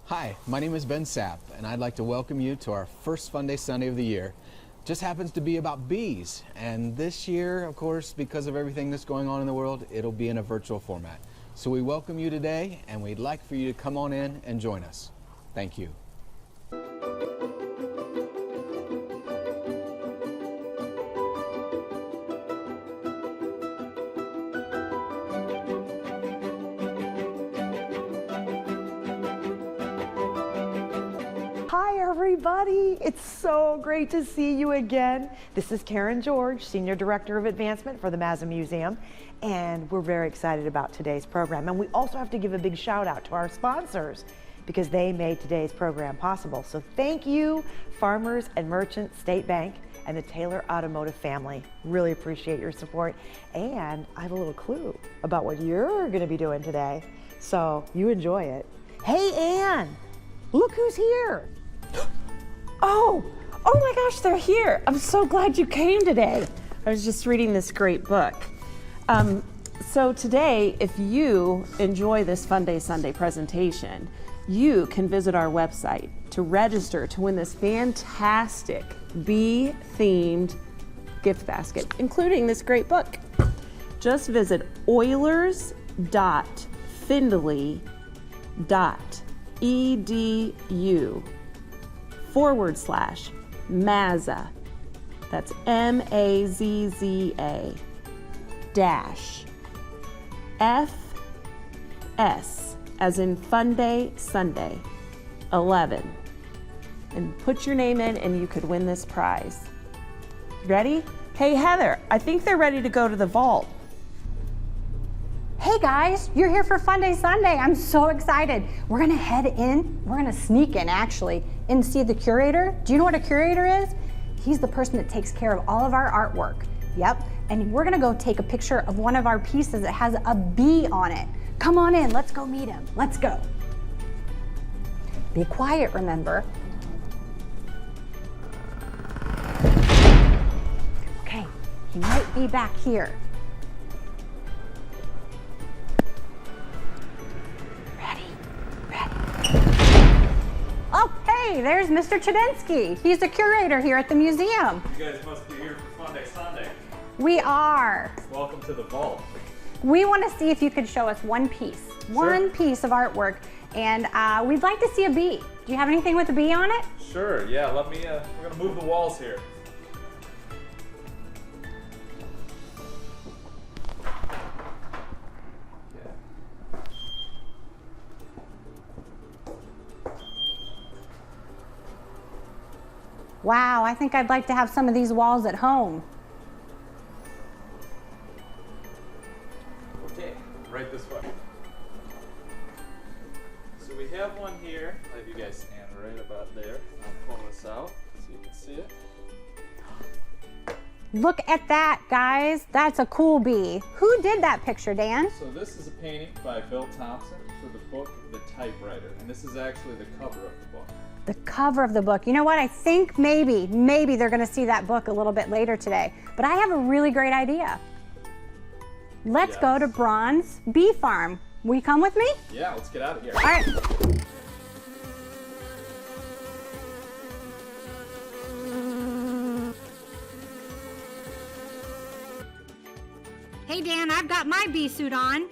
Hi, my name is Ben Sapp, and I'd like to welcome you to our first Funday Sunday of the year. Just happens to be about bees, and this year, of course, because of everything that's going on in the world, it'll be in a virtual format. So we welcome you today, and we'd like for you to come on in and join us. Thank you. Hi everybody, it's so great to see you again. This is Karen George, Senior Director of Advancement for the Mazza Museum, and we're very excited about today's program. And we also have to give a big shout out to our sponsors because they made today's program possible. So thank you, Farmers and Merchants State Bank and the Taylor Automotive family. Really appreciate your support. And I have a little clue about what you're gonna be doing today. So you enjoy it. Hey Ann, look who's here. Oh my gosh, they're here. I'm so glad you came today. I was just reading this great book. So today, if you enjoy this Funday Sunday presentation, you can visit our website to register to win this fantastic bee-themed gift basket, including this great book. Just visit oilers.findley.edu/Mazza. That's MAZZA dash FS as in Funday Sunday 11. And put your name in and you could win this prize. Ready? Hey Heather, I think they're ready to go to the vault. Hey guys, you're here for Funday Sunday. I'm so excited. We're gonna head in, we're gonna sneak in actually, and see the curator. Do you know what a curator is? He's the person that takes care of all of our artwork. Yep, and we're gonna go take a picture of one of our pieces that has a bee on it. Come on in, let's go meet him. Let's go. Be quiet, remember. Okay, he might be back here. Oh, hey, there's Mr. Chudensky. He's a curator here at the museum. You guys must be here for Funday Sunday. We are. Welcome to the vault. We want to see if you could show us one piece, one piece of artwork, and we'd like to see a bee. Do you have anything with a bee on it? Sure, yeah, let me, we're gonna move the walls here. Wow, I think I'd like to have some of these walls at home. Okay, right this way. So we have one here. I'll have you guys stand right about there. I'll pull this out so you can see it. Look at that, guys. That's a cool bee. Who did that picture, Dan? So this is a painting by Bill Thompson for the book The Typewriter, and this is actually the cover of the book. The cover of the book. You know what? I think maybe they're gonna see that book a little bit later today. But I have a really great idea. Let's go to Bronze Bee Farm. Will you come with me? Yeah, let's get out of here. All right. Hey Dan, I've got my bee suit on.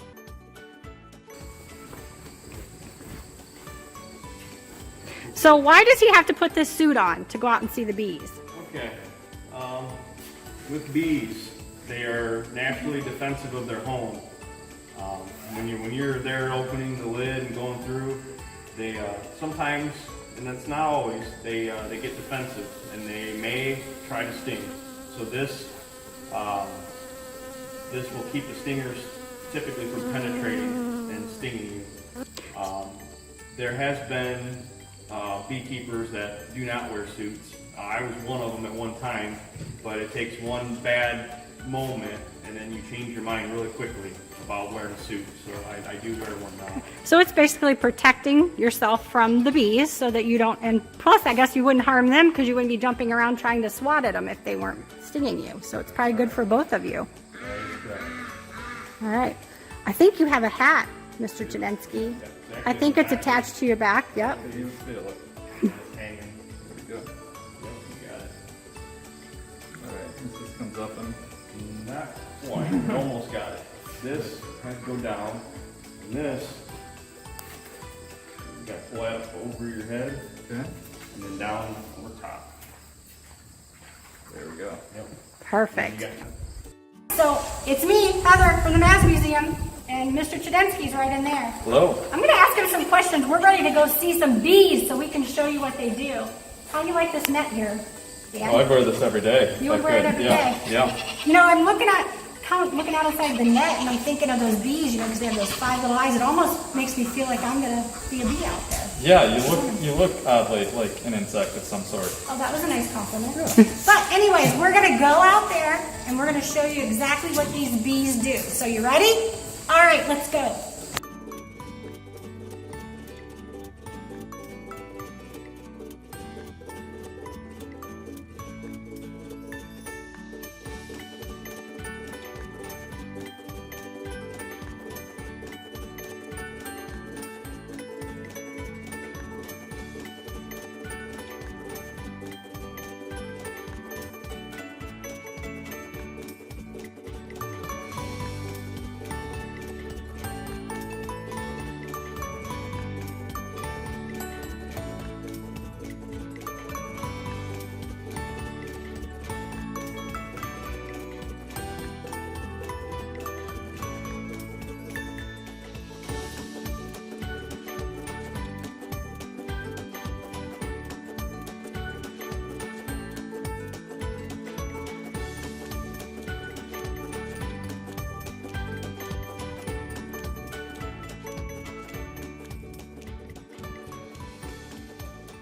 So why does he have to put this suit on to go out and see the bees? Okay. With bees, they are naturally defensive of their home. When you're there opening the lid and going through, they sometimes, and that's not always, they get defensive and they may try to sting. So this will keep the stingers typically from penetrating and stinging you. There has been beekeepers that do not wear suits. I was one of them at one time, but it takes one bad moment and then you change your mind really quickly about wearing a suit. So I do wear one now. So it's basically protecting yourself from the bees so that you don't, and plus I guess you wouldn't harm them because you wouldn't be jumping around trying to swat at them if they weren't stinging you. So it's probably good for both of you. All right. I think you have a hat, Mr. Chudensky. I think it's attached to your back. Yep. You feel it. It's hanging. Pretty good. Yep, you got it. Alright, this comes up and Not quite. You almost got it. This has to go down, and this you got to pull that up over your head, okay. and then down over top. There we go. Yep. Perfect. You got So it's me, Heather, from the Mass Museum, and Mr. Chudensky's right in there. Hello. I'm going to ask him some questions. We're ready to go see some bees so we can show you what they do. How do you like this net here, Dan? Oh, I wear this every day. You would wear it every day? Yeah. You know, I'm looking out outside the net, and I'm thinking of those bees, you know, because they have those 5 little eyes. It almost makes me feel like I'm going to be a bee out there. Yeah, you look oddly like an insect of some sort. Oh, that was a nice compliment. But anyways, we're going to go out there, and we're going to show you exactly what these bees do. So you ready? All right, let's go.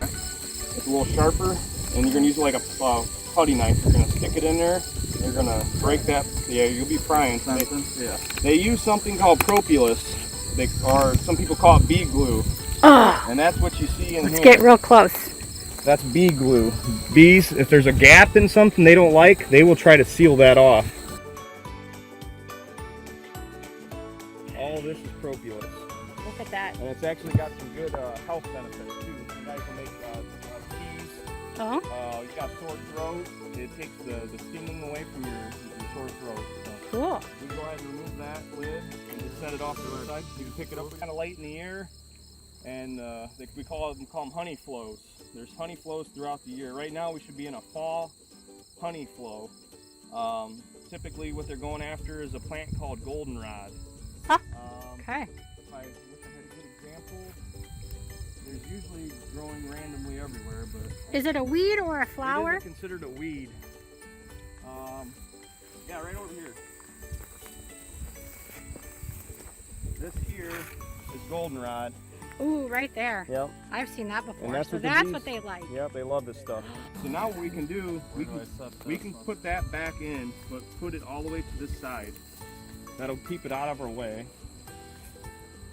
It's a little sharper, and you're gonna use like a putty knife. You're gonna stick it in there. You're gonna break that. Yeah, you'll be prying. They use something called propolis, or some people call it bee glue, and that's what you see in here. Let's get real close. That's bee glue. Bees, if there's a gap in something they don't like, they will try to seal that off. All this is propolis. Look at that. And it's actually got some good health benefits too. You guys will make teas. Oh, You got sore throat. It takes the stinging away from your sore throat. So cool. you can go ahead and remove that lid and just set it off to the side. You can pick it up kind of light in the air, and we call them honey flows. There's honey flows throughout the year. Right now we should be in a fall honey flow. Typically what they're going after is a plant called goldenrod. Huh. Okay. If I wish I had a good example, there's usually growing randomly everywhere, but Is it a weed or a flower? it is considered a weed. Yeah, right over here. This here is goldenrod. Ooh, right there. Yep. I've seen that before. And that's so what the that's bees- what they like. Yep, they love this stuff. So now what we can do, we can put that back in, but put it all the way to this side. That'll keep it out of our way.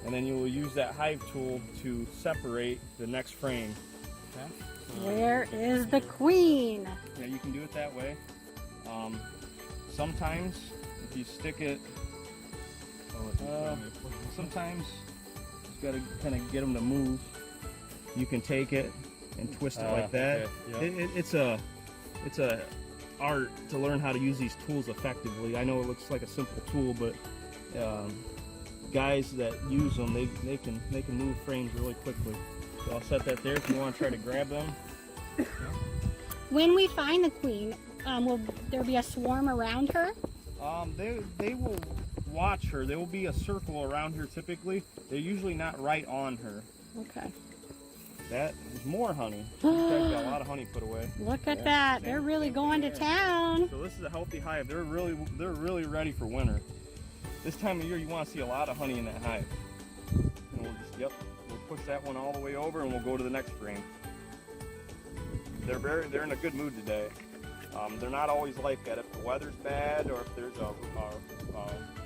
And then you will use that hive tool to separate the next frame. Okay? Where is the queen? Yeah, you can do it that way. Sometimes, if you stick it, sometimes you gotta kind of get them to move. You can take it and twist it like that. Okay. Yeah. It's a art to learn how to use these tools effectively. I know it looks like a simple tool, but guys that use them, they can move frames really quickly. So I'll set that there if you want to try to grab them. When we find the queen, will there be a swarm around her? They will watch her. There will be a circle around her typically. They're usually not right on her. Okay. That is more honey. These guys got a lot of honey put away. Look at that. They're really going to town. So this is a healthy hive. They're really ready for winter. This time of year you want to see a lot of honey in that hive. And we'll push that one all the way over and we'll go to the next frame. They're in a good mood today. They're not always like that. If the weather's bad or if there's a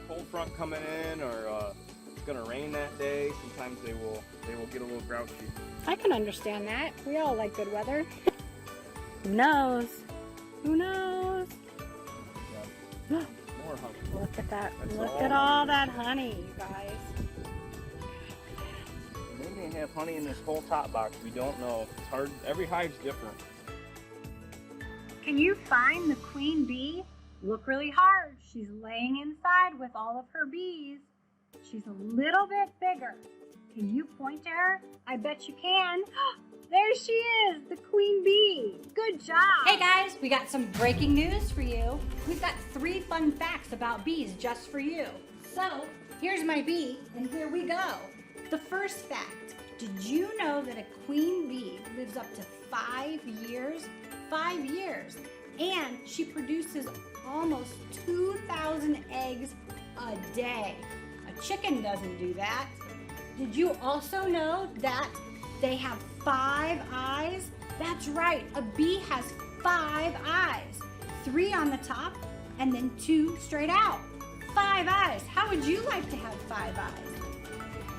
cold front coming in or it's gonna rain that day, sometimes they will get a little grouchy. I can understand that. We all like good weather. Who knows? Who knows? More honey. Look at that. That's Look all at all that honey, you guys. have honey in this whole top box. We don't know. It's hard. Every hive's different. Can you find the queen bee? Look really hard. She's laying inside with all of her bees. She's a little bit bigger. Can you point to her? I bet you can. There she is, the queen bee. Good job. Hey guys, we got some breaking news for you. We've got 3 fun facts about bees just for you. So, here's my bee, and here we go. The first fact, did you know that a queen bee lives up to 5 years? 5 years. And she produces almost 2,000 eggs a day. A chicken doesn't do that. Did you also know that they have 5 eyes? That's right, a bee has 5 eyes. 3 on the top and then 2 straight out. 5 eyes. How would you like to have 5 eyes?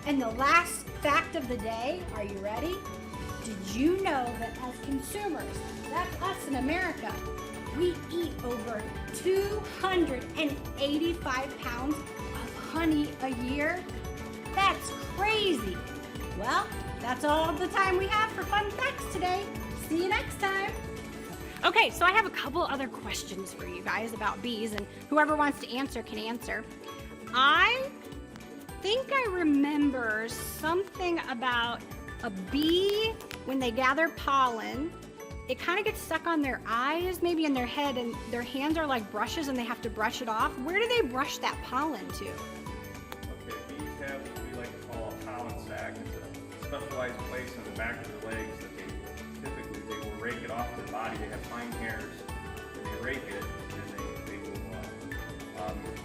And the last fact of the day, are you ready? Did you know that as consumers, that's us in America, we eat over 285 pounds of honey a year? That's crazy. Well, that's all the time we have for fun facts today. See you next time. Okay, so I have a couple other questions for you guys about bees, and whoever wants to answer can answer. I think I remember something about a bee when they gather pollen. It kind of gets stuck on their eyes, maybe in their head, and their hands are like brushes and they have to brush it off. Where do they brush that pollen to? Okay, bees have what we like to call a pollen sac. It's a specialized place on the back of their legs that they will rake it off their body. They have fine hairs, and they rake it, and they will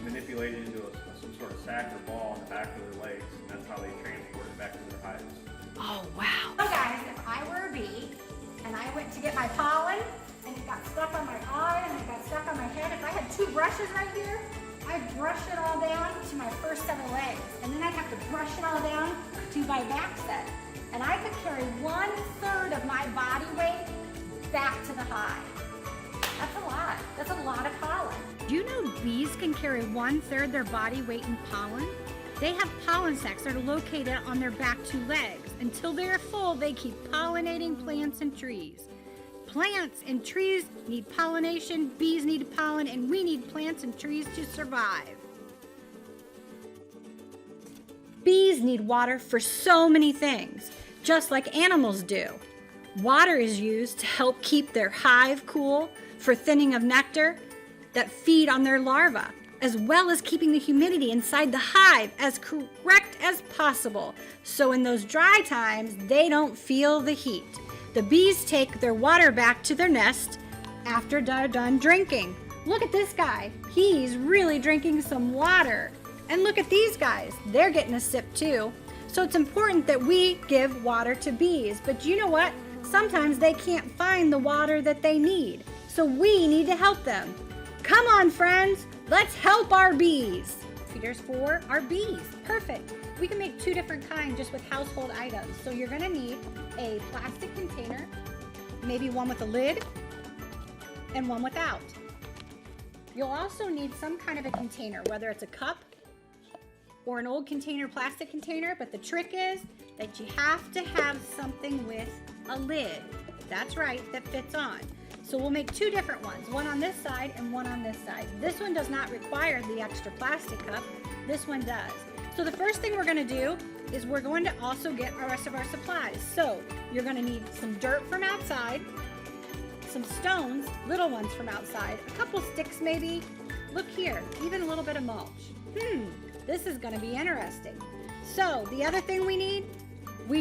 manipulate it into some sort of sac or ball on the back of their legs, and that's how they transport it back to their hives. Oh, wow. So guys, if I were a bee and I went to get my pollen and it got stuck on my eye and it got stuck on my head, if I had 2 brushes right here, I'd brush it all down to my first set of legs, and then I'd have to brush it all down to my back set. And I could carry 1/3 of my body weight back to the hive. That's a lot. That's a lot of pollen. Do you know bees can carry 1/3 their body weight in pollen? They have pollen sacs that are located on their back 2 legs. Until they are full, they keep pollinating plants and trees. Plants and trees need pollination, bees need pollen, and we need plants and trees to survive. Bees need water for so many things, just like animals do. Water is used to help keep their hive cool, for thinning of nectar that feed on their larvae, as well as keeping the humidity inside the hive as correct as possible, so in those dry times, they don't feel the heat. The bees take their water back to their nest after they're done drinking. Look at this guy. He's really drinking some water. And look at these guys. They're getting a sip too. So it's important that we give water to bees. But you know what? Sometimes they can't find the water that they need. So we need to help them. Come on, friends. Let's help our bees. Feeders for our bees. Perfect. We can make 2 different kinds just with household items. So you're gonna need a plastic container, maybe one with a lid and one without. You'll also need some kind of a container, whether it's a cup or an old container, plastic container, but the trick is that you have to have something with a lid. That's right, that fits on. So we'll make 2 different ones, one on this side and one on this side. This one does not require the extra plastic cup. This one does. So the first thing we're gonna do is we're going to also get the rest of our supplies. So you're gonna need some dirt from outside, some stones, little ones from outside, a couple sticks maybe. Look here, even a little bit of mulch. This is gonna be interesting. So the other thing we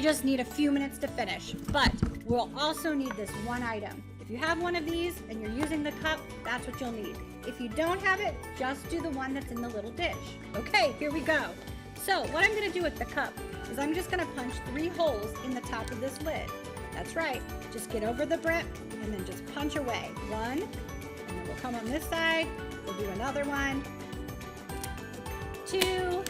just need a few minutes to finish, but we'll also need this one item. If you have one of these and you're using the cup, that's what you'll need. If you don't have it, just do the one that's in the little dish. Okay, here we go. So what I'm gonna do with the cup is I'm just gonna punch 3 holes in the top of this lid. That's right, just get over the brick and then just punch away. 1, and then we'll come on this side, we'll do another one, 2,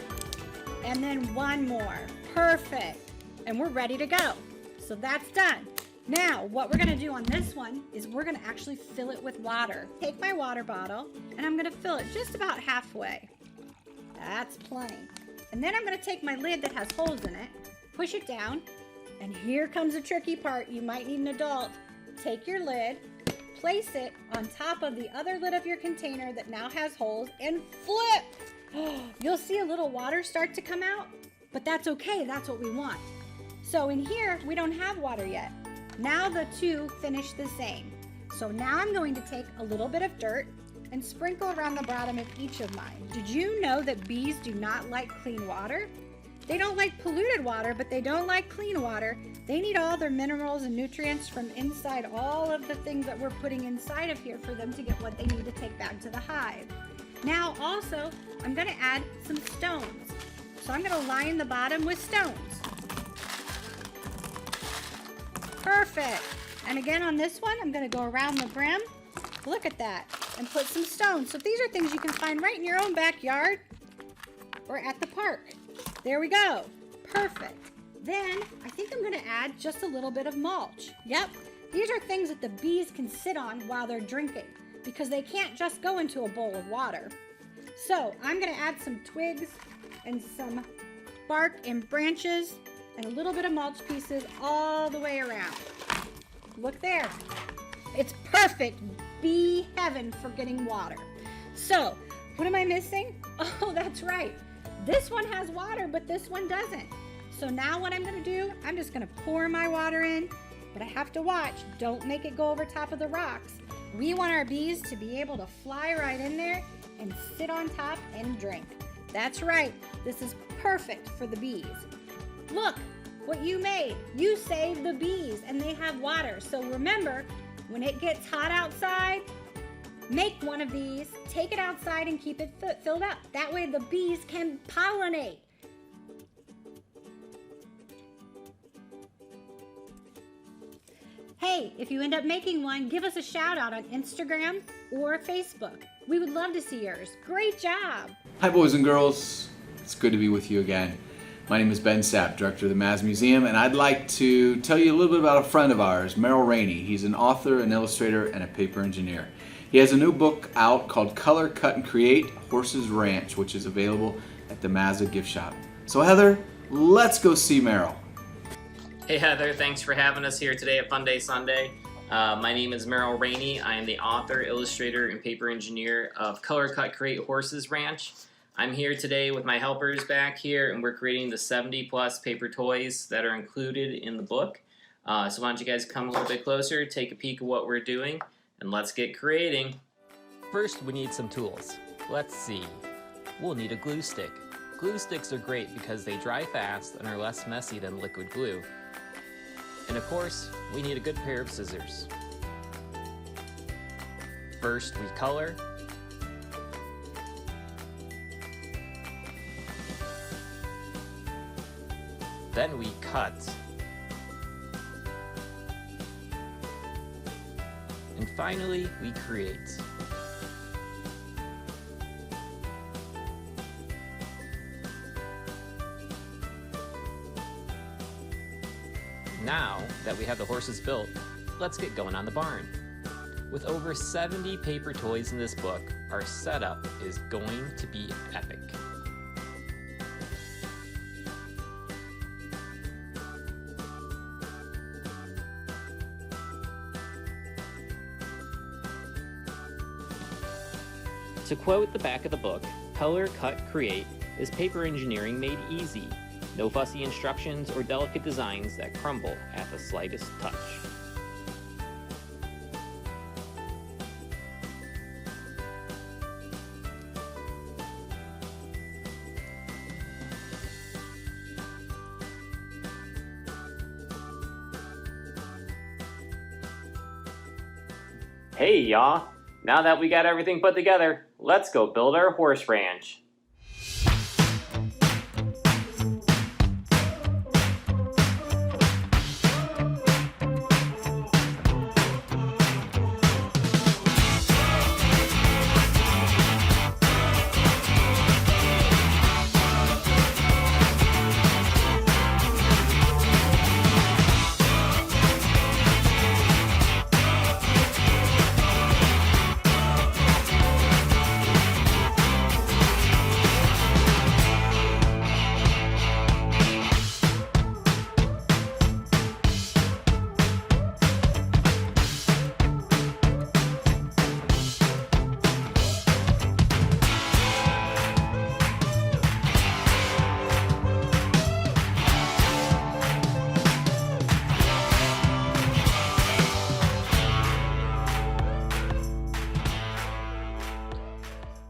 and then 1 more. Perfect, and we're ready to go. So that's done. Now, what we're gonna do on this one is we're gonna actually fill it with water. Take my water bottle, and I'm gonna fill it just about halfway. That's plenty. And then I'm gonna take my lid that has holes in it, push it down, And here comes the tricky part. You might need an adult. Take your lid, place it on top of the other lid of your container that now has holes, and flip. You'll see a little water start to come out, but that's okay. That's what we want. So in here, we don't have water yet. Now the two finish the same. So now I'm going to take a little bit of dirt and sprinkle around the bottom of each of mine. Did you know that bees do not like clean water? They don't like polluted water, but they don't like clean water. They need all their minerals and nutrients from inside all of the things that we're putting inside of here for them to get what they need to take back to the hive. Now also, I'm gonna add some stones. So I'm gonna line the bottom with stones. Perfect. And again on this one, I'm gonna go around the brim. Look at that. And put some stones. So these are things you can find right in your own backyard or at the park. There we go. Perfect. Then I think I'm gonna add just a little bit of mulch. Yep, these are things that the bees can sit on while they're drinking because they can't just go into a bowl of water. So I'm gonna add some twigs and some bark and branches and a little bit of mulch pieces all the way around. Look there. It's perfect bee heaven for getting water. So what am I missing? Oh, that's right. This one has water, but this one doesn't. So now what I'm gonna do, I'm just gonna pour my water in, but I have to watch, don't make it go over top of the rocks. We want our bees to be able to fly right in there and sit on top and drink. That's right, this is perfect for the bees. Look what you made. You saved the bees and they have water. So remember, when it gets hot outside, make one of these, take it outside and keep it filled up. That way the bees can pollinate. Hey, if you end up making one, give us a shout out on Instagram or Facebook. We would love to see yours. Great job. Hi boys and girls, it's good to be with you again. My name is Ben Sapp, Director of the Maz Museum, and I'd like to tell you a little bit about a friend of ours, Merrill Rainey. He's an author, an illustrator, and a paper engineer. He has a new book out called Color, Cut, and Create, Horses Ranch, which is available at the Mazda gift shop. So Heather, let's go see Merrill. Hey Heather, thanks for having us here today at Funday Sunday. My name is Merrill Rainey. I am the author, illustrator, and paper engineer of Color, Cut, Create, Horses Ranch. I'm here today with my helpers back here, and we're creating the 70 plus paper toys that are included in the book. So why don't you guys come a little bit closer, take a peek of what we're doing, and let's get creating. First, we need some tools. Let's see. We'll need a glue stick. Glue sticks are great because they dry fast and are less messy than liquid glue. And of course, we need a good pair of scissors. First, we color. Then we cut. And finally, we create. Now that we have the horses built, let's get going on the barn. With over 70 paper toys in this book, our setup is going to be epic. To quote the back of the book, Color, Cut, Create is paper engineering made easy. No fussy instructions or delicate designs that crumble at the slightest touch. Hey y'all! Now that we got everything put together, let's go build our horse ranch.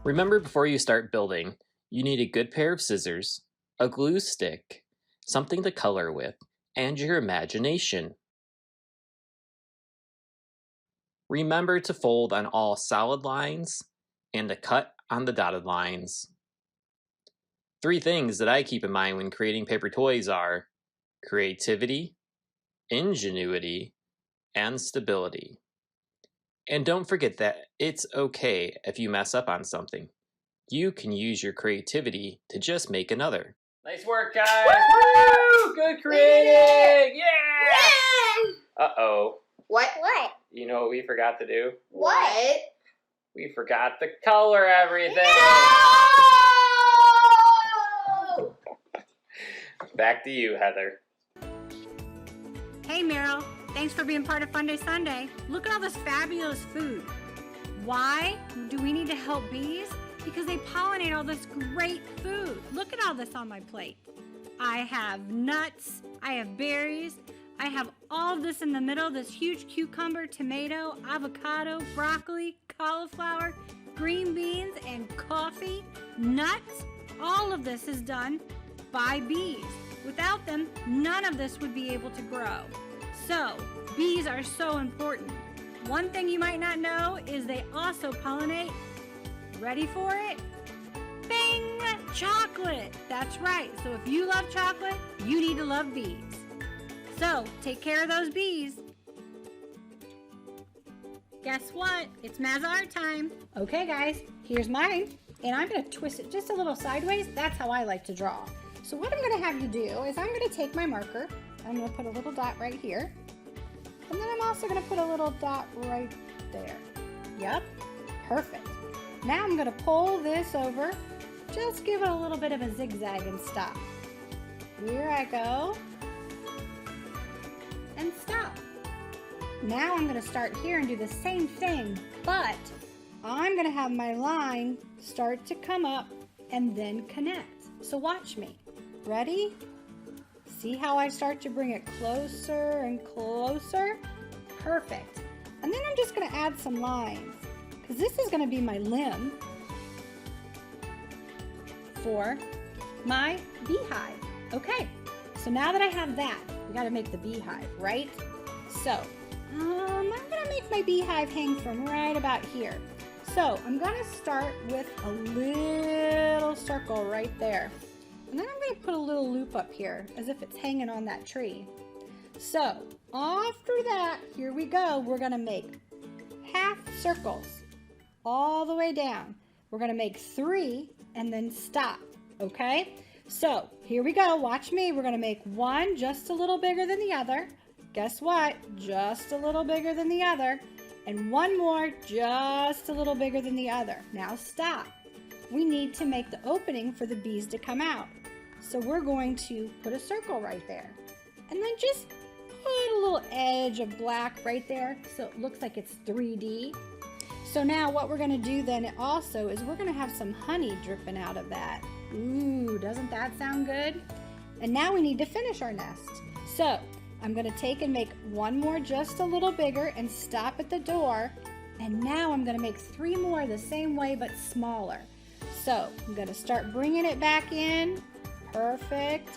Remember, before you start building, you need a good pair of scissors, a glue stick, something to color with, and your imagination. Remember to fold on all solid lines and to cut on the dotted lines. 3 things that I keep in mind when creating paper toys are creativity, ingenuity, and stability. And don't forget that it's okay if you mess up on something. You can use your creativity to just make another. Nice work, guys! Woo! Good creating! Yeah! Uh-oh. What? You know what we forgot to do? What? We forgot to color everything! No! Back to you, Heather. Hey Meryl, thanks for being part of Funday Sunday. Look at all this fabulous food. Why do we need to help bees? Because they pollinate all this great food. Look at all this on my plate. I have nuts, I have berries, I have all of this in the middle, this huge cucumber, tomato, avocado, broccoli, cauliflower, green beans, and coffee, nuts. All of this is done by bees. Without them, none of this would be able to grow. So, bees are so important. One thing you might not know is they also pollinate, ready for it? Bing! Chocolate! That's right. So if you love chocolate, you need to love bees. So, take care of those bees. Guess what? It's Mazar time. Okay, guys, here's mine. And I'm going to twist it just a little sideways. That's how I like to draw. So what I'm going to have you do is I'm going to take my marker. I'm going to put a little dot right here. And then I'm also going to put a little dot right there. Yep, perfect. Now I'm going to pull this over. Just give it a little bit of a zigzag and stop. Here I go. And stop. Now I'm going to start here and do the same thing, but I'm going to have my line start to come up and then connect. So watch me. Ready? See how I start to bring it closer and closer? Perfect. And then I'm just going to add some lines, because this is going to be my limb for my beehive. Okay, so now that I have that, we got to make the beehive, right? So I'm going to make my beehive hang from right about here. So I'm going to start with a little circle right there. And then I'm going to put a little loop up here as if it's hanging on that tree. So after that, here we go. We're going to make half circles all the way down. We're going to make 3 and then stop. Okay? So here we go. Watch me. We're going to make one just a little bigger than the other. Guess what? Just a little bigger than the other. And one more just a little bigger than the other. Now stop. We need to make the opening for the bees to come out. So we're going to put a circle right there. And then just put a little edge of black right there so it looks like it's 3D. So now what we're going to do then also is we're going to have some honey dripping out of that. Ooh, doesn't that sound good? And now we need to finish our nest. So I'm going to take and make one more just a little bigger and stop at the door. And now I'm going to make 3 more the same way but smaller. So I'm going to start bringing it back in. Perfect.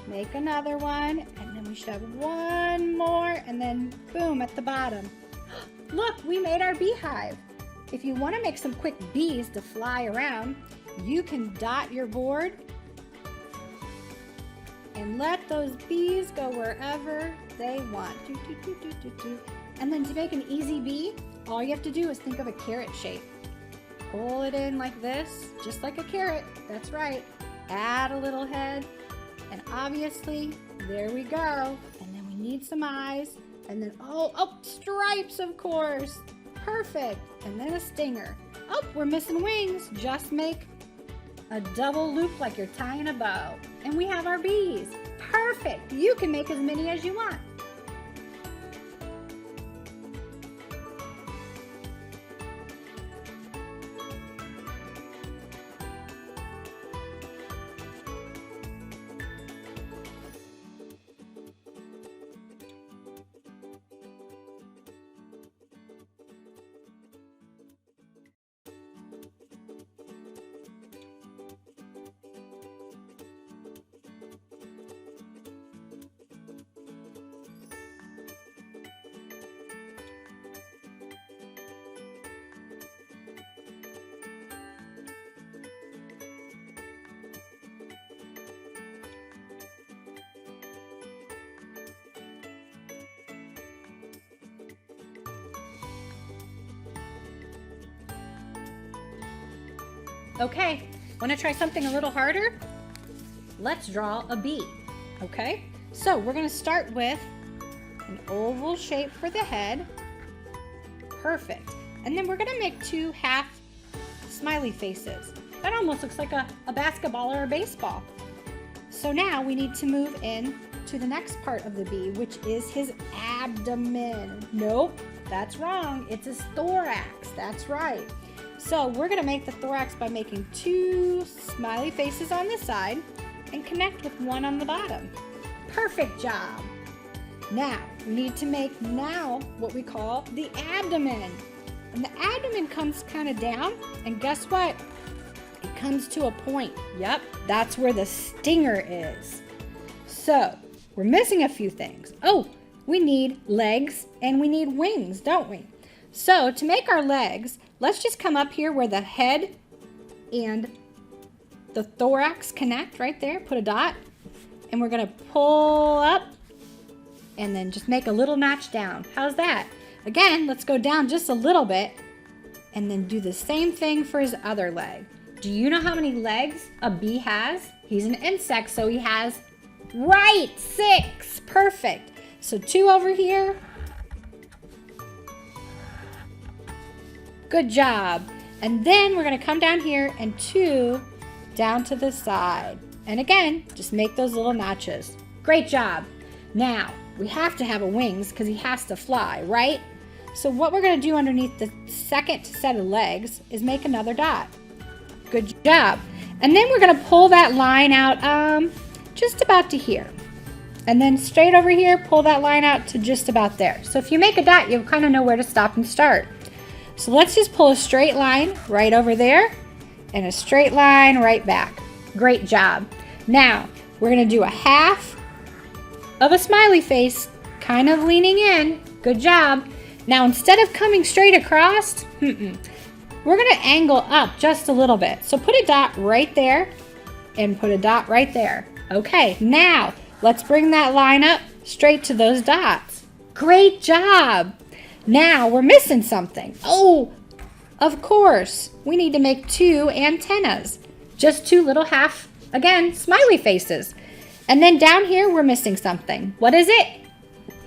Make another one, and then we should have one more, and then boom at the bottom. Look, we made our beehive. If you want to make some quick bees to fly around, you can dot your board and let those bees go wherever they want. And then to make an easy bee, all you have to do is think of a carrot shape. Pull it in like this, just like a carrot. That's right. Add a little head, and obviously, there we go. And then we need some eyes, and then, oh, stripes, of course. Perfect. And then a stinger. Oh, we're missing wings. Just make a double loop like you're tying a bow. And we have our bees. Perfect. You can make as many as you want. Okay, want to try something a little harder? Let's draw a bee. Okay, so we're going to start with an oval shape for the head. Perfect. And then we're going to make 2 half smiley faces. That almost looks like a basketball or a baseball. So now we need to move in to the next part of the bee, which is his abdomen. Nope, that's wrong. It's his thorax. That's right. So we're going to make the thorax by making 2 smiley faces on the side and connect with 1 on the bottom. Perfect job. Now we need to make what we call the abdomen. And the abdomen comes kind of down, and guess what? It comes to a point. Yep, that's where the stinger is. So we're missing a few things. Oh, we need legs and we need wings, don't we? So to make our legs, let's just come up here where the head and the thorax connect right there. Put a dot, and we're gonna pull up and then just make a little notch down. How's that? Again, let's go down just a little bit and then do the same thing for his other leg. Do you know how many legs a bee has? He's an insect, so he has, right, 6. Perfect. So 2 over here. Good job. And then we're gonna come down here and 2 down to the side. And again, just make those little notches. Great job. Now, we have to have a wings because he has to fly, right? So what we're gonna do underneath the second set of legs is make another dot. Good job. And then we're gonna pull that line out just about to here. And then straight over here, pull that line out to just about there. So if you make a dot, you'll kind of know where to stop and start. So let's just pull a straight line right over there and a straight line right back. Great job. Now, we're gonna do a half of a smiley face, kind of leaning in. Good job. Now, instead of coming straight across, we're gonna angle up just a little bit. So put a dot right there and put a dot right there. Okay, now let's bring that line up straight to those dots. Great job. Now we're missing something. Oh, of course, we need to make 2 antennas. Just 2 little half, again, smiley faces. And then down here, we're missing something. What is it?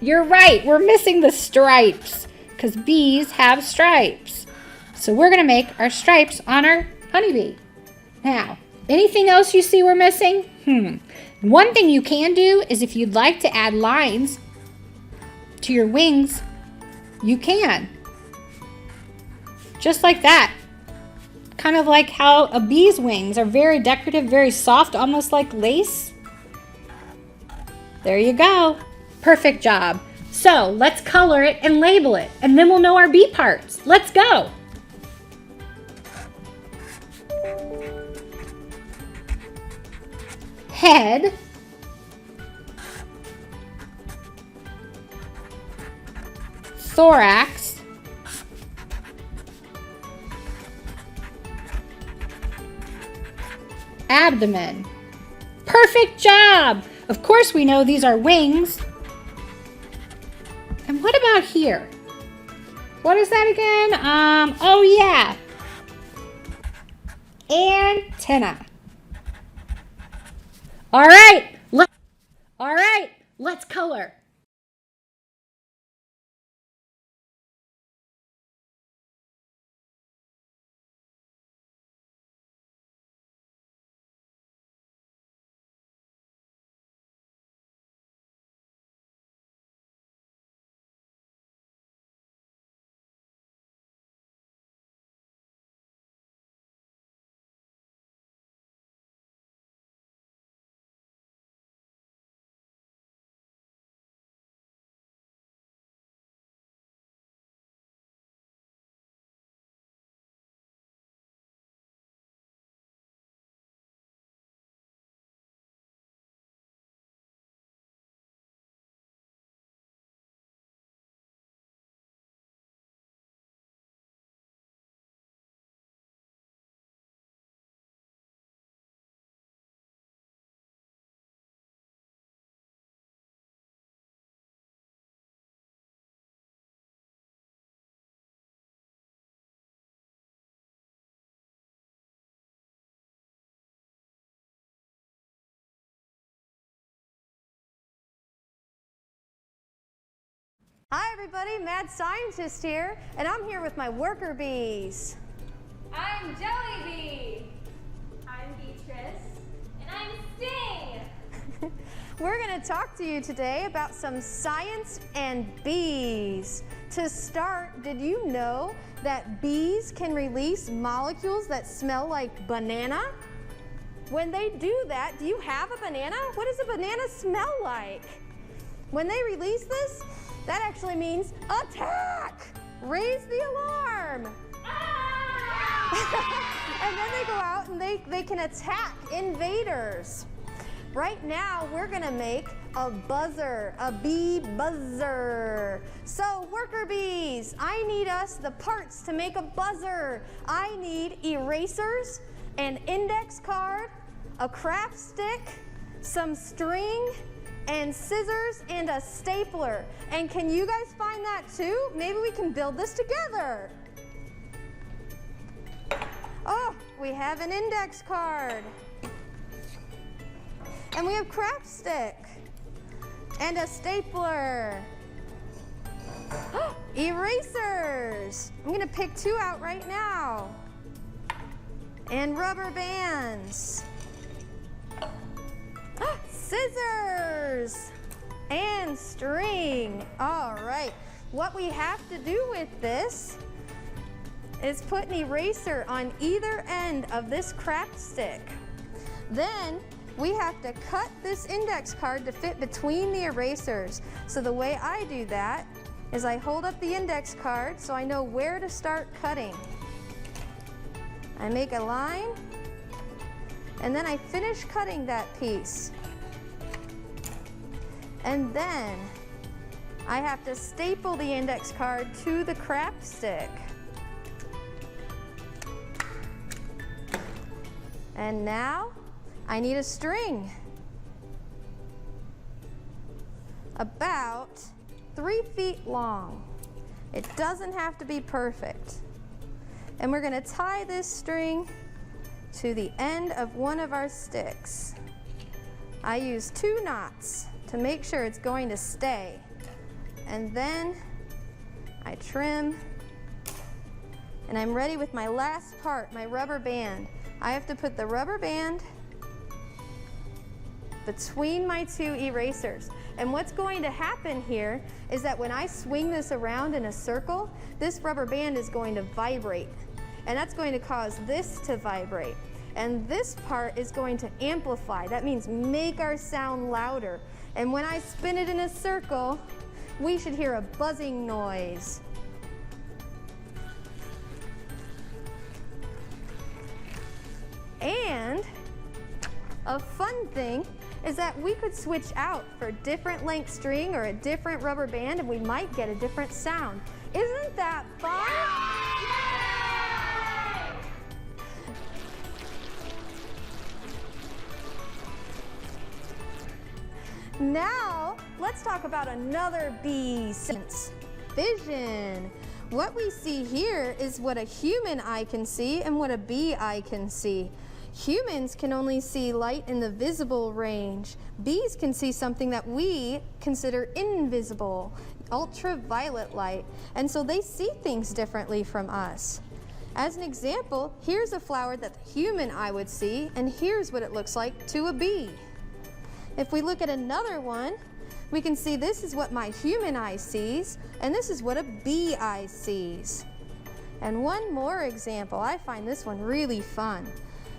You're right, we're missing the stripes because bees have stripes. So we're gonna make our stripes on our honeybee. Now, anything else you see we're missing? One thing you can do is if you'd like to add lines to your wings, you can. Just like that. Kind of like how a bee's wings are very decorative, very soft, almost like lace. There you go. Perfect job. So let's color it and label it, and then we'll know our bee parts. Let's go. Head. Thorax. Abdomen. Perfect job. Of course we know these are wings. And what about here? What is that again? Oh yeah. Antenna. All right, let's color. Hi everybody, Mad Scientist here, and I'm here with my worker bees. I'm Jelly Bee. I'm Beatrice. And I'm Sting. We're going to talk to you today about some science and bees. To start, did you know that bees can release molecules that smell like banana? When they do that, do you have a banana? What does a banana smell like? When they release this, that actually means attack! Raise the alarm! And then they go out and they can attack invaders. Right now, we're gonna make a buzzer, a bee buzzer. So, worker bees, I need us the parts to make a buzzer. I need erasers, an index card, a craft stick, some string, and scissors, and a stapler. And can you guys find that too? Maybe we can build this together. Oh, we have an index card. And we have craft stick. And a stapler. Erasers. I'm gonna pick 2 out right now. And rubber bands. Scissors and string. All right, what we have to do with this is put an eraser on either end of this craft stick. Then we have to cut this index card to fit between the erasers. So the way I do that is I hold up the index card so I know where to start cutting. I make a line and then I finish cutting that piece. And then I have to staple the index card to the craft stick. And now I need a string. About 3 feet long. It doesn't have to be perfect. And we're gonna tie this string to the end of one of our sticks. I use 2 knots to make sure it's going to stay. And then I trim, and I'm ready with my last part, my rubber band. I have to put the rubber band between my 2 erasers. And what's going to happen here is that when I swing this around in a circle, this rubber band is going to vibrate. And that's going to cause this to vibrate. And this part is going to amplify. That means make our sound louder. And when I spin it in a circle, we should hear a buzzing noise. And a fun thing is that we could switch out for different length string or a different rubber band and we might get a different sound. Isn't that fun? Now, let's talk about another bee sense, vision. What we see here is what a human eye can see and what a bee eye can see. Humans can only see light in the visible range. Bees can see something that we consider invisible, ultraviolet light, and so they see things differently from us. As an example, here's a flower that the human eye would see, and here's what it looks like to a bee. If we look at another one, we can see this is what my human eye sees, and this is what a bee eye sees. And one more example, I find this one really fun.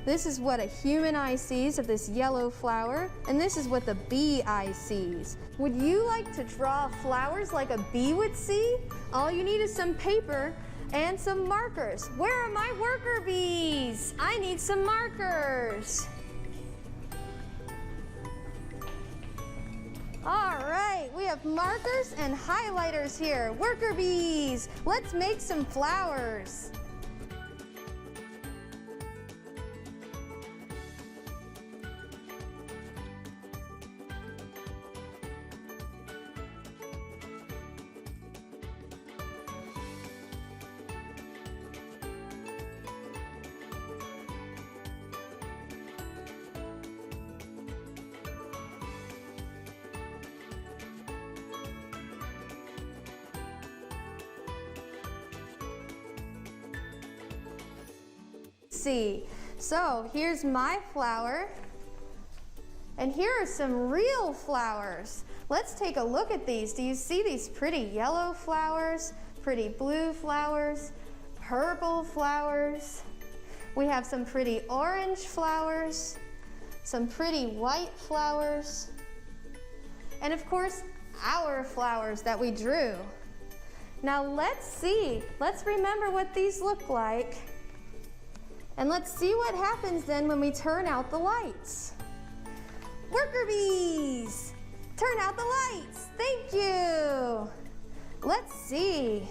This is what a human eye sees of this yellow flower, and this is what the bee eye sees. Would you like to draw flowers like a bee would see? All you need is some paper and some markers. Where are my worker bees? I need some markers. All right, we have markers and highlighters here. Worker bees, let's make some flowers. see? So here's my flower, and here are some real flowers. Let's take a look at these. Do you see these pretty yellow flowers, pretty blue flowers, purple flowers? We have some pretty orange flowers, some pretty white flowers, and of course, our flowers that we drew. Now let's see, let's remember what these look like, and let's see what happens then when we turn out the lights. Worker bees, turn out the lights, thank you. Let's see,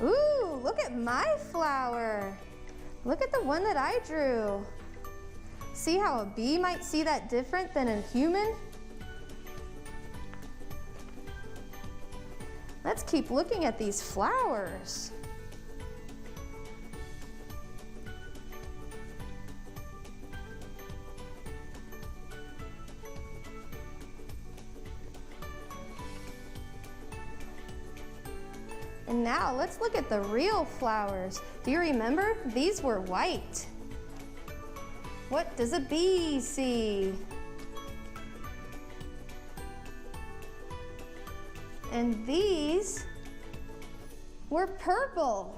ooh, look at my flower. Look at the one that I drew. See how a bee might see that different than a human? Let's keep looking at these flowers. And now let's look at the real flowers. Do you remember? These were white. What does a bee see? And these were purple.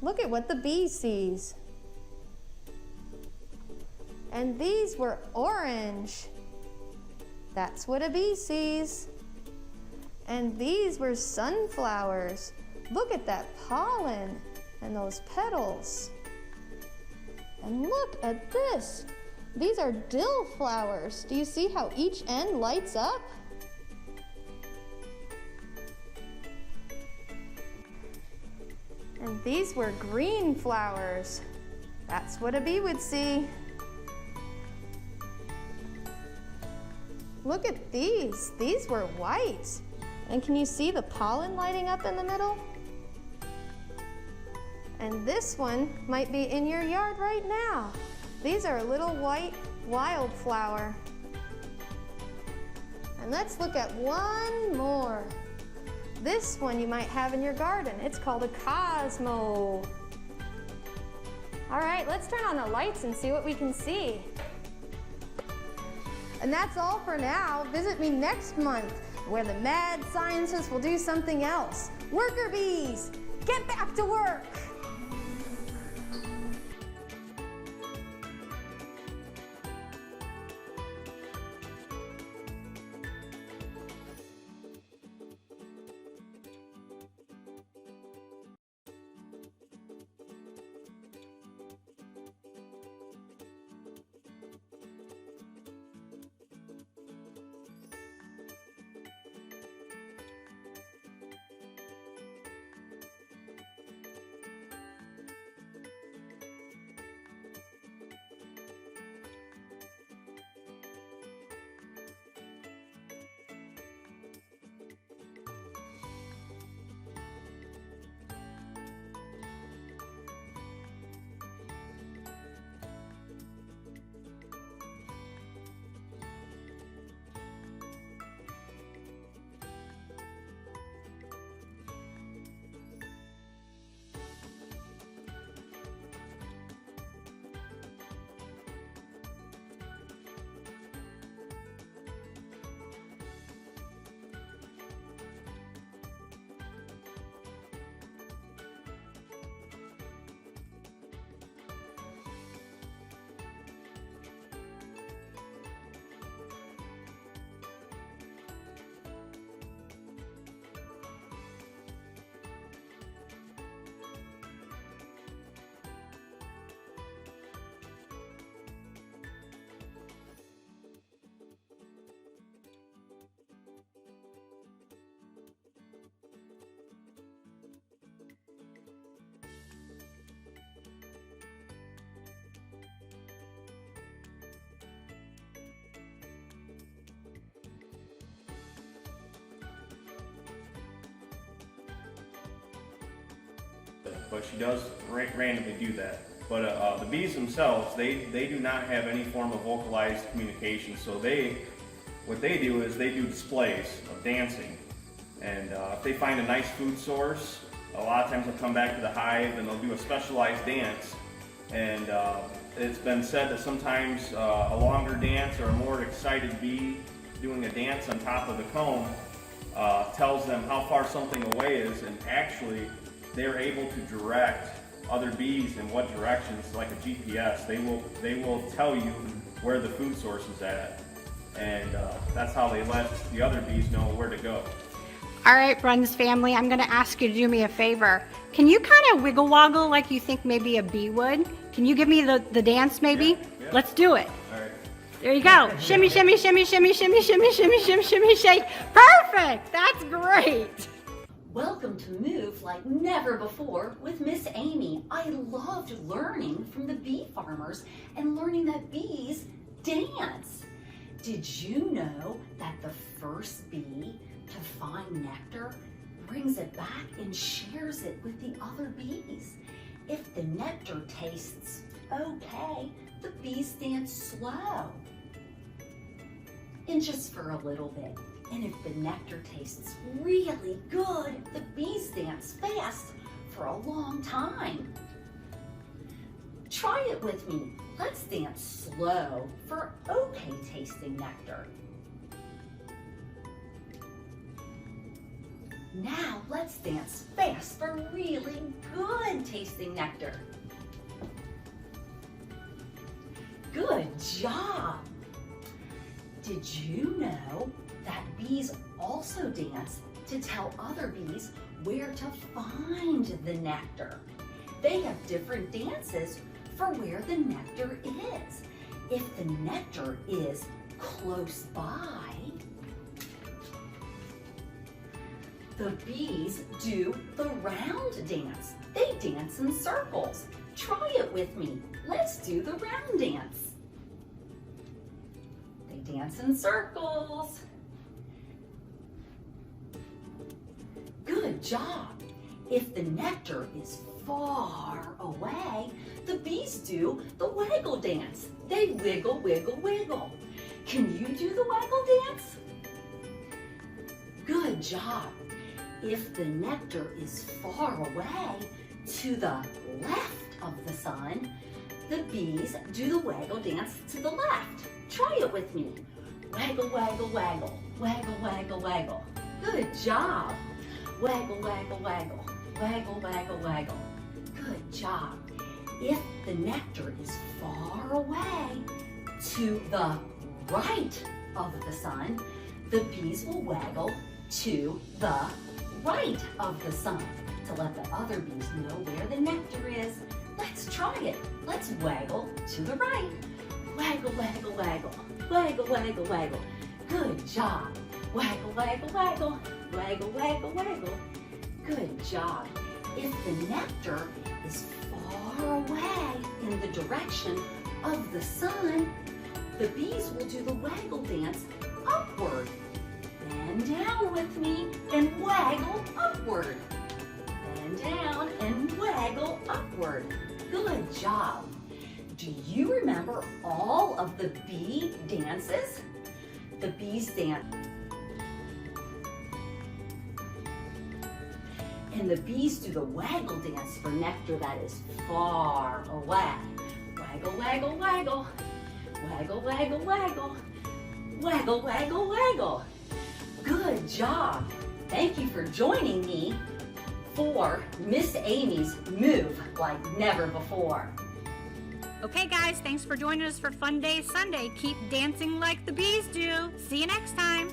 Look at what the bee sees. And these were orange. That's what a bee sees. And these were sunflowers. Look at that pollen and those petals. And look at this. These are dill flowers. Do you see how each end lights up? And these were green flowers. That's what a bee would see. Look at these. These were white. And can you see the pollen lighting up in the middle? And this one might be in your yard right now. These are a little white wildflower. And let's look at one more. This one you might have in your garden. It's called a cosmo. All right, let's turn on the lights and see what we can see. And that's all for now. Visit me next month where the mad scientists will do something else. Worker bees, get back to work. But she does randomly do that. But the bees themselves, they do not have any form of vocalized communication. So what they do is they do displays of dancing. And if they find a nice food source, a lot of times they'll come back to the hive and they'll do a specialized dance. And it's been said that sometimes a longer dance or a more excited bee doing a dance on top of the comb tells them how far something away is, and actually they're able to direct other bees in what directions, like a GPS. They will tell you where the food source is at, and that's how they let the other bees know where to go. All right, Bruns family, I'm gonna ask you to do me a favor. Can you kind of wiggle woggle like you think maybe a bee would? Can you give me the dance maybe? Yeah. Let's do it. All right. There you go. Shimmy, shimmy, shimmy, shimmy, shimmy, shimmy, shimmy, shimmy, shimmy, shake. Perfect. That's great. Welcome to Move Like Never Before with Miss Amy. I loved learning from the bee farmers and learning that bees dance. Did you know that the first bee to find nectar brings it back and shares it with the other bees? If the nectar tastes okay, the bees dance slow and just for a little bit. And if the nectar tastes really good, the bees dance fast for a long time. Try it with me. Let's dance slow for okay tasting nectar. Now let's dance fast for really good tasting nectar. Good job. Did you know that bees also dance to tell other bees where to find the nectar? They have different dances for where the nectar is. If the nectar is close by, the bees do the round dance. They dance in circles. Try it with me. Let's do the round dance. They dance in circles. Good job. If the nectar is far away, the bees do the waggle dance. They wiggle, wiggle, wiggle. Can you do the waggle dance? Good job. If the nectar is far away to the left of the sun, the bees do the waggle dance to the left. Try it with me. Waggle, waggle, waggle. Waggle, waggle, waggle. Good job. Waggle, waggle, waggle. Waggle, waggle, waggle. Good job. If the nectar is far away to the right of the sun, the bees will waggle to the right of the sun to let the other bees know where the nectar is. Let's try it. Let's waggle to the right. Waggle, waggle, waggle. Waggle, waggle, waggle. Good job. Waggle, waggle, waggle. Waggle, waggle, waggle. Good job. If the nectar is far away in the direction of the sun, the bees will do the waggle dance upward. Bend down with me and waggle upward. Bend down and waggle upward. Good job. Do you remember all of the bee dances? The bees dance. And the bees do the waggle dance for nectar that is far away. Waggle, waggle, waggle. Waggle, waggle, waggle. Waggle, waggle, waggle. Good job. Thank you for joining me for Miss Amy's Move Like Never Before. Okay, guys, thanks for joining us for Fun Day Sunday. Keep dancing like the bees do. See you next time.